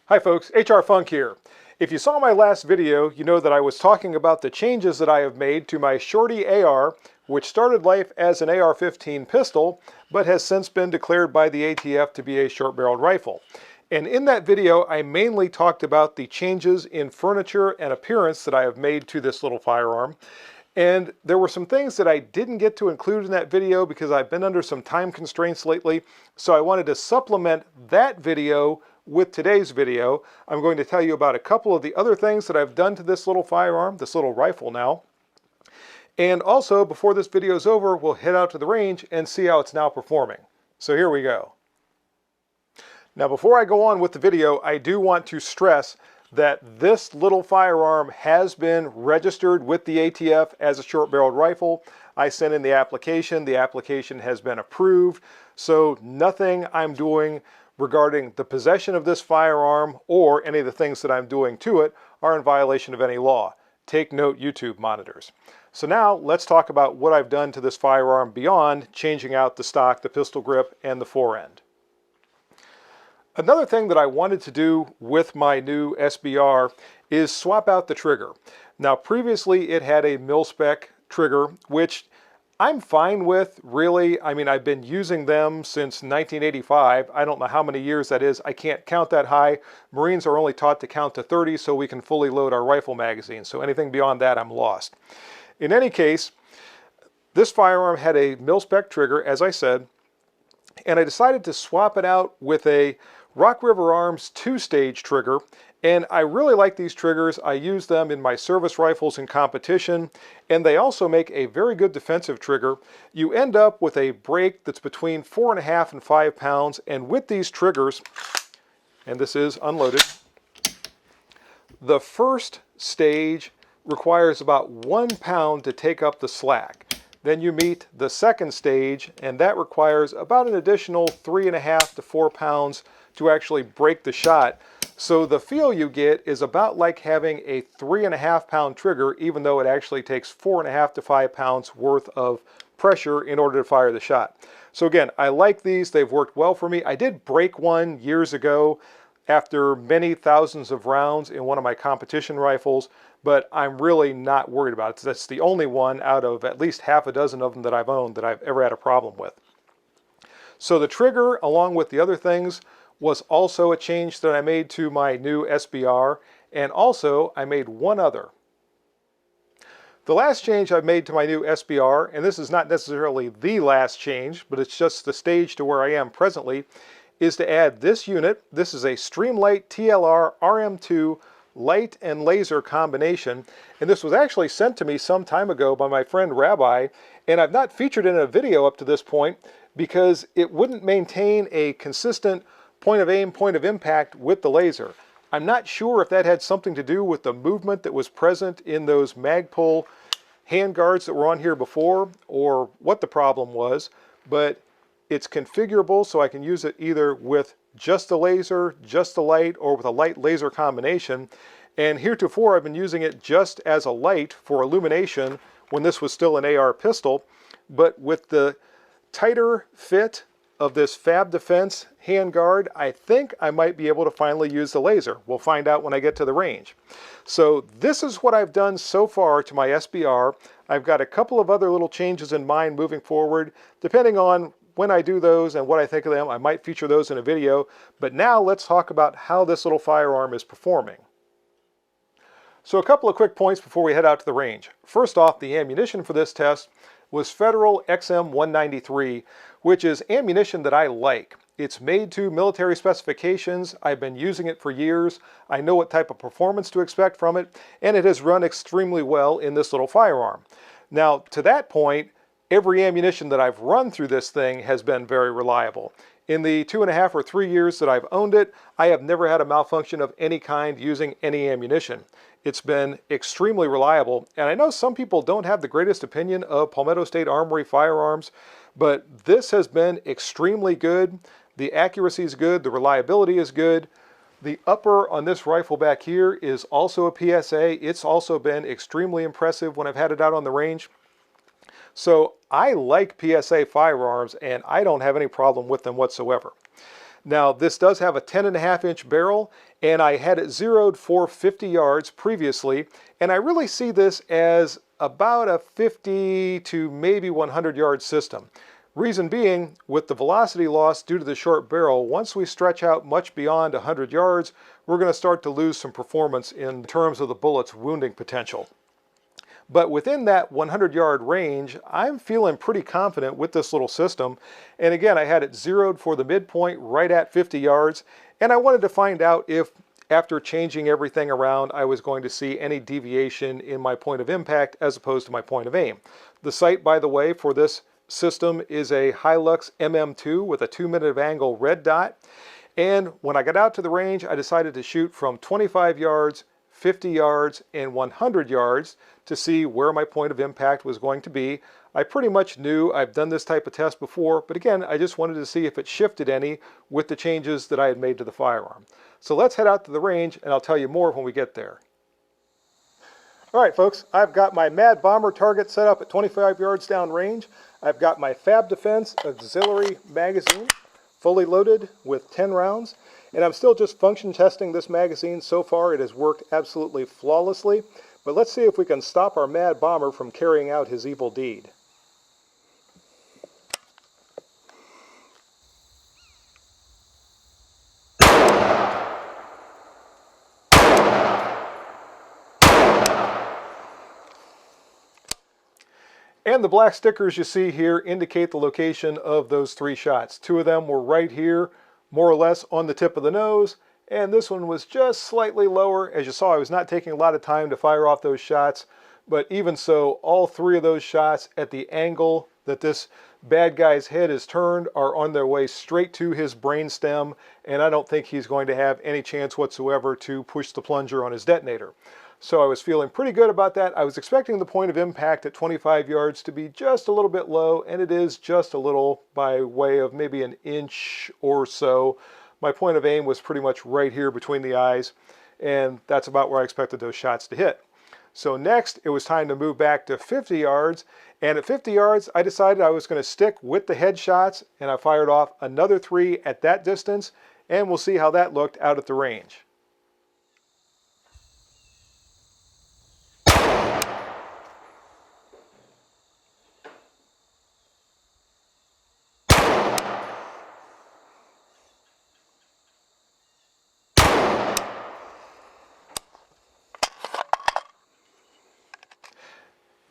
Hi folks, HR Funk here. If you saw my last video, you know that I was talking about the changes that I have made to my Shorty AR, which started life as an AR-15 pistol, but has since been declared by the ATF to be a short-barreled rifle. And in that video, I mainly talked about the changes in furniture and appearance that I have made to this little firearm. And there were some things that I didn't get to include in that video because I've been under some time constraints lately. So I wanted to supplement that video with today's video. I'm going to tell you about a couple of the other things that I've done to this little firearm, this little rifle now. And also, before this video is over, we'll head out to the range and see how it's now performing. So here we go. Now before I go on with the video, I do want to stress that this little firearm has been registered with the ATF as a short-barreled rifle. I sent in the application has been approved, so nothing I'm doing regarding the possession of this firearm or any of the things that I'm doing to it are in violation of any law. Take note, YouTube monitors. So now let's talk about what I've done to this firearm beyond changing out the stock, the pistol grip, and the forend. Another thing that I wanted to do with my new SBR is swap out the trigger. Now previously it had a mil-spec trigger, which I'm fine with, really. I mean, I've been using them since 1985. I don't know how many years that is. I can't count that high. Marines are only taught to count to 30 so we can fully load our rifle magazine. So anything beyond that, I'm lost. In any case, this firearm had a mil-spec trigger, as I said, and I decided to swap it out with a Rock River Arms 2-stage trigger, and I really like these triggers. I use them in my service rifles in competition, and they also make a very good defensive trigger. You end up with a break that's between 4.5 and 5 pounds, and with these triggers, and this is unloaded, the first stage requires about 1 pound to take up the slack. Then you meet the second stage, and that requires about an additional 3.5 to 4 pounds to actually break the shot. So the feel you get is about like having a 3.5 pound trigger, even though it actually takes 4.5 to 5 pounds worth of pressure in order to fire the shot. So again, I like these. They've worked well for me. I did break one years ago after many thousands of rounds in one of my competition rifles, but I'm really not worried about it. That's the only one out of at least half a dozen of them that I've owned that I've ever had a problem with. So the trigger, along with the other things, was also a change that I made to my new SBR, and also I made one other. The last change I've made to my new SBR, and this is not necessarily the last change, but it's just the stage to where I am presently, is to add this unit. This is a Streamlight TLR RM2 light and laser combination, and this was actually sent to me some time ago by my friend Rabbi, and I've not featured it in a video up to this point because it wouldn't maintain a consistent point of aim, point of impact with the laser. I'm not sure if that had something to do with the movement that was present in those Magpul hand guards that were on here before, or what the problem was, but it's configurable so I can use it either with just the laser, just the light, or with a light laser combination. And heretofore I've been using it just as a light for illumination when this was still an AR pistol, but with the tighter fit of this Fab Defense handguard, I think I might be able to finally use the laser. We'll find out when I get to the range. So this is what I've done so far to my SBR. I've got a couple of other little changes in mind moving forward. Depending on when I do those and what I think of them, I might feature those in a video. But now let's talk about how this little firearm is performing. So a couple of quick points before we head out to the range. First off, the ammunition for this test was Federal XM193, which is ammunition that I like. It's made to military specifications. I've been using it for years. I know what type of performance to expect from it, and it has run extremely well in this little firearm. Now, to that point, every ammunition that I've run through this thing has been very reliable. In the 2.5 or 3 years that I've owned it, I have never had a malfunction of any kind using any ammunition. It's been extremely reliable, and I know some people don't have the greatest opinion of Palmetto State Armory firearms, but this has been extremely good. The accuracy is good, the reliability is good. The upper on this rifle back here is also a PSA. It's also been extremely impressive when I've had it out on the range. So I like PSA firearms, and I don't have any problem with them whatsoever. Now this does have a 10.5-inch barrel, and I had it zeroed for 50 yards previously, and I really see this as about a 50 to maybe 100 yard system. Reason being, with the velocity loss due to the short barrel, once we stretch out much beyond 100 yards, we're going to start to lose some performance in terms of the bullet's wounding potential. But within that 100-yard range, I'm feeling pretty confident with this little system. And again, I had it zeroed for the midpoint right at 50 yards. And I wanted to find out if, after changing everything around, I was going to see any deviation in my point of impact as opposed to my point of aim. The sight, by the way, for this system is a Hilux MM2 with a 2-minute of angle red dot. And when I got out to the range, I decided to shoot from 25 yards, 50 yards, and 100 yards to see where my point of impact was going to be. I pretty much knew I've done this type of test before, but again, I just wanted to see if it shifted any with the changes that I had made to the firearm. So let's head out to the range and I'll tell you more when we get there. All right, folks, I've got my Mad Bomber target set up at 25 yards down range. I've got my Fab Defense auxiliary magazine fully loaded with 10 rounds. And I'm still just function testing this magazine. So far it has worked absolutely flawlessly. But let's see if we can stop our Mad Bomber from carrying out his evil deed. And the black stickers you see here indicate the location of those 3 shots. 2 of them were right here, more or less on the tip of the nose, and this one was just slightly lower. As you saw, I was not taking a lot of time to fire off those shots, but even so, all 3 of those shots at the angle that this bad guy's head is turned are on their way straight to his brainstem, and I don't think he's going to have any chance whatsoever to push the plunger on his detonator. So I was feeling pretty good about that. I was expecting the point of impact at 25 yards to be just a little bit low, and it is just a little by way of maybe an inch or so. My point of aim was pretty much right here between the eyes, and that's about where I expected those shots to hit. So next, it was time to move back to 50 yards, and at 50 yards, I decided I was going to stick with the headshots, and I fired off another 3 at that distance, and we'll see how that looked out at the range.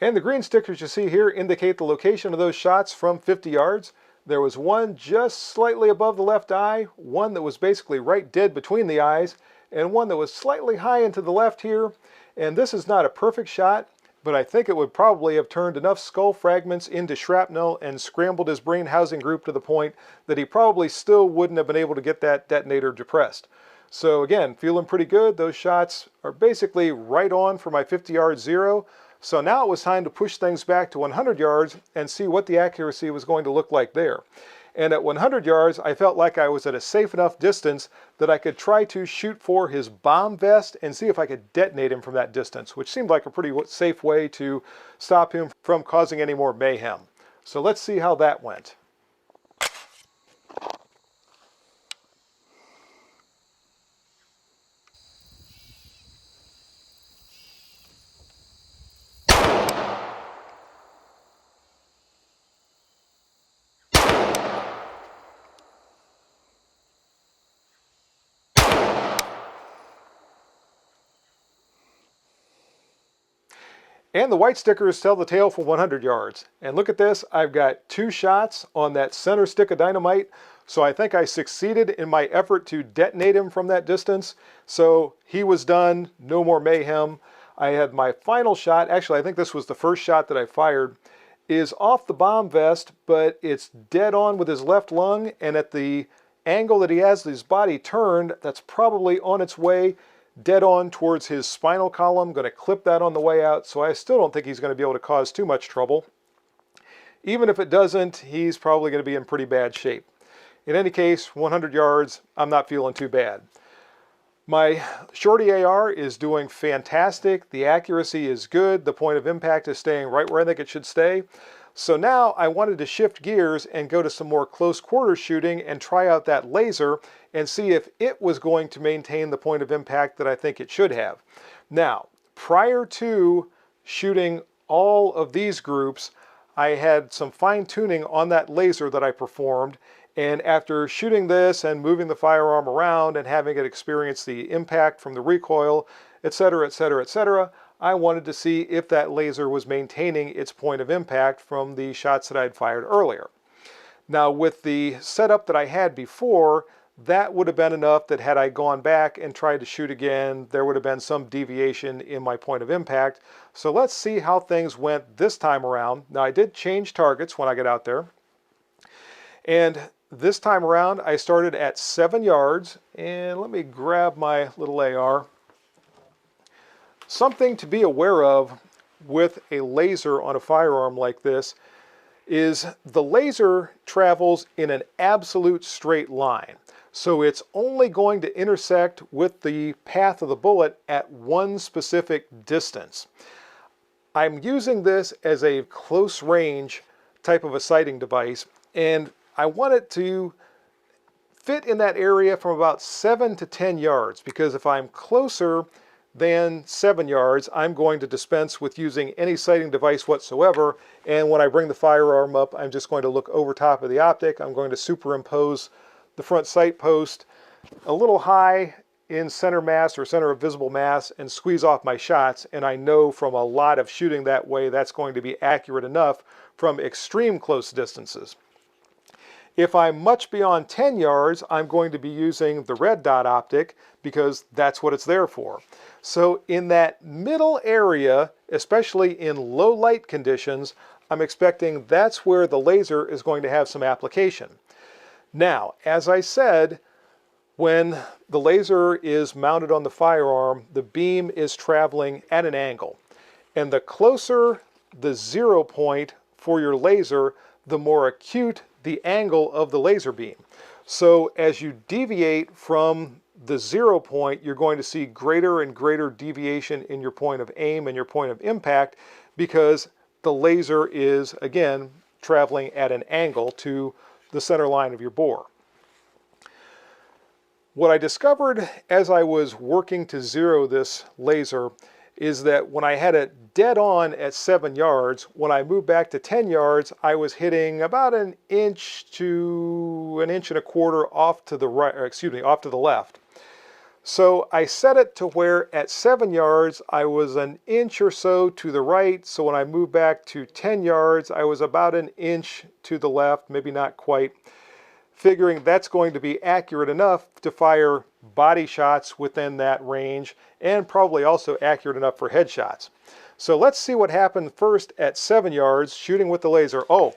And the green stickers you see here indicate the location of those shots from 50 yards. There was one just slightly above the left eye, one that was basically right dead between the eyes, and one that was slightly high into the left here. And this is not a perfect shot, but I think it would probably have turned enough skull fragments into shrapnel and scrambled his brain housing group to the point that he probably still wouldn't have been able to get that detonator depressed. So again, feeling pretty good. Those shots are basically right on for my 50-yard zero. So now it was time to push things back to 100 yards and see what the accuracy was going to look like there. And at 100 yards, I felt like I was at a safe enough distance that I could try to shoot for his bomb vest and see if I could detonate him from that distance, which seemed like a pretty safe way to stop him from causing any more mayhem. So let's see how that went. And the white stickers tell the tale for 100 yards. And look at this, I've got 2 shots on that center stick of dynamite. So I think I succeeded in my effort to detonate him from that distance. So he was done, no more mayhem. I had my final shot, actually I think this was the first shot that I fired, is off the bomb vest, but it's dead on with his left lung, and at the angle that he has his body turned, that's probably on its way dead on towards his spinal column. Going to clip that on the way out, so I still don't think he's going to be able to cause too much trouble. Even if it doesn't, he's probably going to be in pretty bad shape. In any case, 100 yards, I'm not feeling too bad. My Shorty AR is doing fantastic. The accuracy is good. The point of impact is staying right where I think it should stay. So now I wanted to shift gears and go to some more close quarter shooting and try out that laser and see if it was going to maintain the point of impact that I think it should have. Now, prior to shooting all of these groups, I had some fine tuning on that laser that I performed, and after shooting this and moving the firearm around and having it experience the impact from the recoil, etc., etc., etc., I wanted to see if that laser was maintaining its point of impact from the shots that I had fired earlier. Now, with the setup that I had before, that would have been enough that had I gone back and tried to shoot again, there would have been some deviation in my point of impact. So let's see how things went this time around. Now, I did change targets when I got out there. And this time around, I started at 7 yards. And let me grab my little AR. Something to be aware of with a laser on a firearm like this is the laser travels in an absolute straight line. So it's only going to intersect with the path of the bullet at one specific distance. I'm using this as a close range type of a sighting device, and I want it to fit in that area from about 7 to 10 yards, because if I'm closer than 7 yards, I'm going to dispense with using any sighting device whatsoever, and when I bring the firearm up, I'm just going to look over top of the optic. I'm going to superimpose the front sight post a little high in center mass or center of visible mass and squeeze off my shots, and I know from a lot of shooting that way that's going to be accurate enough from extreme close distances. If I'm much beyond 10 yards, I'm going to be using the red dot optic because that's what it's there for. So in that middle area, especially in low light conditions, I'm expecting that's where the laser is going to have some application. Now, as I said, when the laser is mounted on the firearm, the beam is traveling at an angle. And the closer the 0 point for your laser, the more acute the angle of the laser beam. So as you deviate from the 0 point, you're going to see greater and greater deviation in your point of aim and your point of impact, because the laser is, again, traveling at an angle to the center line of your bore. What I discovered as I was working to zero this laser is that when I had it dead on at 7 yards, when I moved back to 10 yards, I was hitting about an inch to an inch and a quarter off to the right, or excuse me, off to the left. So I set it to where at 7 yards, I was an inch or so to the right. So when I moved back to 10 yards, I was about an inch to the left, maybe not quite, figuring that's going to be accurate enough to fire body shots within that range, and probably also accurate enough for headshots. So let's see what happened first at 7 yards shooting with the laser. Oh,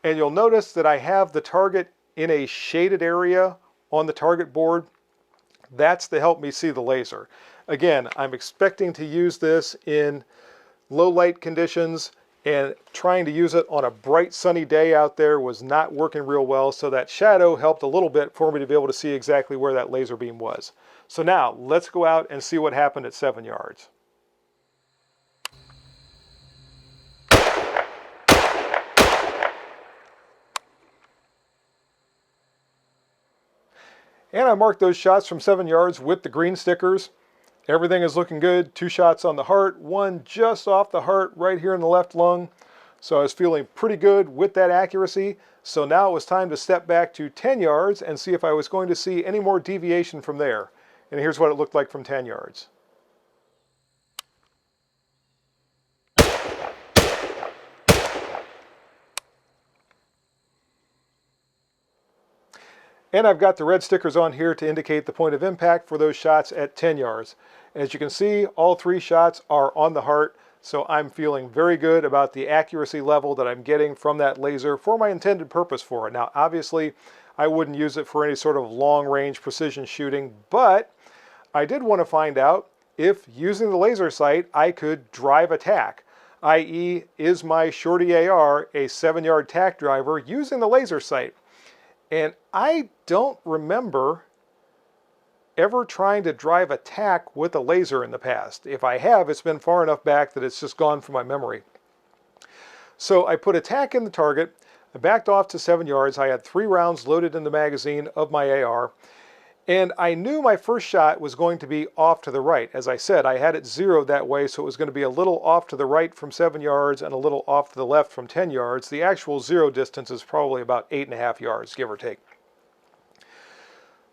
and you'll notice that I have the target in a shaded area on the target board. That's to help me see the laser. Again, I'm expecting to use this in low light conditions, and trying to use it on a bright sunny day out there was not working real well, so that shadow helped a little bit for me to be able to see exactly where that laser beam was. So now let's go out and see what happened at 7 yards. And I marked those shots from 7 yards with the green stickers. Everything is looking good. 2 shots on the heart, 1 just off the heart right here in the left lung. So I was feeling pretty good with that accuracy. So now it was time to step back to 10 yards and see if I was going to see any more deviation from there. And here's what it looked like from 10 yards. And I've got the red stickers on here to indicate the point of impact for those shots at 10 yards. As you can see, all 3 shots are on the heart, so I'm feeling very good about the accuracy level that I'm getting from that laser for my intended purpose for it. Now, obviously, I wouldn't use it for any sort of long-range precision shooting, but I did want to find out if using the laser sight, I could drive a tack, i.e., is my Shorty AR a 7-yard tack driver using the laser sight? And I don't remember ever trying to drive a tack with a laser in the past. If I have, it's been far enough back that it's just gone from my memory. So I put a tack in the target, I backed off to 7 yards, I had 3 rounds loaded in the magazine of my AR, and I knew my first shot was going to be off to the right. As I said, I had it zeroed that way, so it was going to be a little off to the right from 7 yards and a little off to the left from 10 yards. The actual zero distance is probably about 8.5 yards, give or take.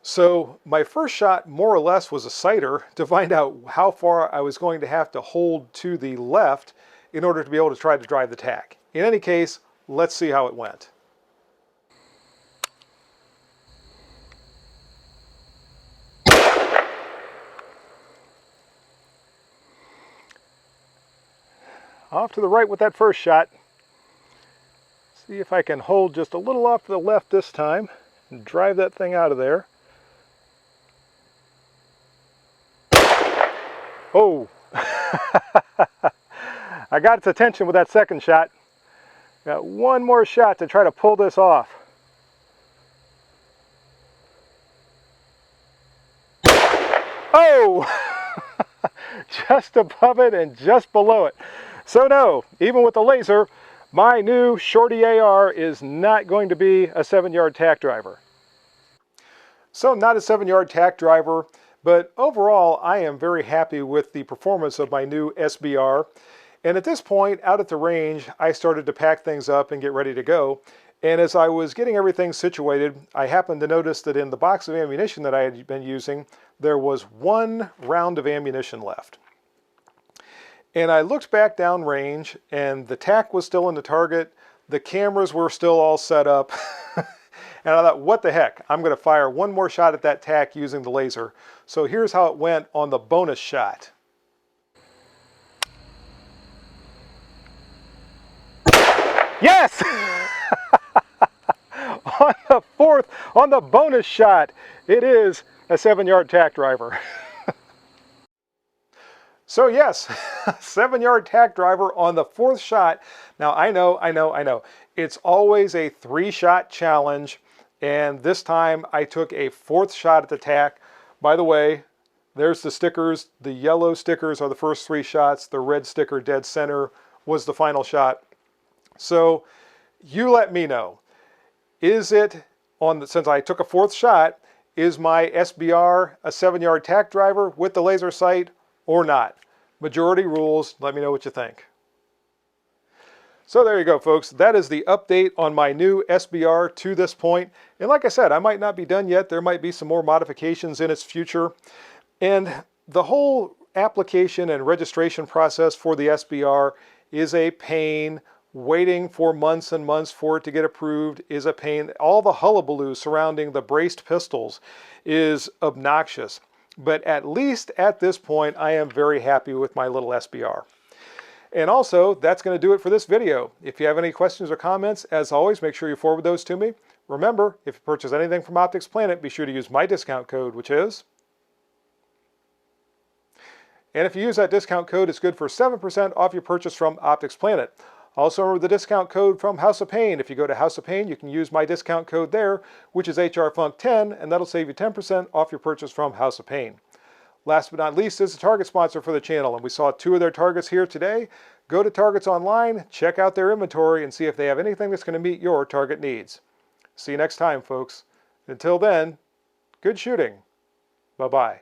So my first shot more or less was a sighter to find out how far I was going to have to hold to the left in order to be able to try to drive the tack. In any case, let's see how it went. Off to the right with that first shot. See if I can hold just a little off to the left this time and drive that thing out of there. Oh, I got its attention with that second shot. Got one more shot to try to pull this off. Oh, just above it and just below it. So no, even with the laser, my new Shorty AR is not going to be a 7-yard tack driver. So not a 7-yard tack driver, but overall I am very happy with the performance of my new SBR. And at this point, out at the range, I started to pack things up and get ready to go. And as I was getting everything situated, I happened to notice that in the box of ammunition that I had been using, there was 1 round of ammunition left. And I looked back down range, and the tack was still in the target, the cameras were still all set up, and I thought, what the heck, I'm going to fire one more shot at that tack using the laser. So here's how it went on the bonus shot. Yes! On the bonus shot, it is a 7-yard tack driver. So yes, 7-yard tack driver on the 4th shot. Now I know. It's always a 3-shot challenge, and this time I took a 4th shot at the tack. By the way, there's the stickers. The yellow stickers are the first 3 shots. The red sticker dead center was the final shot. So you let me know. Is it since I took a 4th shot, is my SBR a 7-yard tack driver with the laser sight or not? Majority rules. Let me know what you think. So there you go, folks. That is the update on my new SBR to this point. And like I said, I might not be done yet. There might be some more modifications in its future. And the whole application and registration process for the SBR is a pain. Waiting for months and months for it to get approved is a pain. All the hullabaloo surrounding the braced pistols is obnoxious. But at least at this point, I am very happy with my little SBR. And also, that's going to do it for this video. If you have any questions or comments, as always, make sure you forward those to me. Remember, if you purchase anything from Optics Planet, be sure to use my discount code, which is... And if you use that discount code, it's good for 7% off your purchase from Optics Planet. Also remember the discount code from House of Pain. If you go to House of Pain, you can use my discount code there, which is HRFunk10, and that'll save you 10% off your purchase from House of Pain. Last but not least is a Target sponsor for the channel, and we saw 2 of their Targets here today. Go to Targets online, check out their inventory, and see if they have anything that's going to meet your Target needs. See you next time, folks. Until then, good shooting. Bye-bye.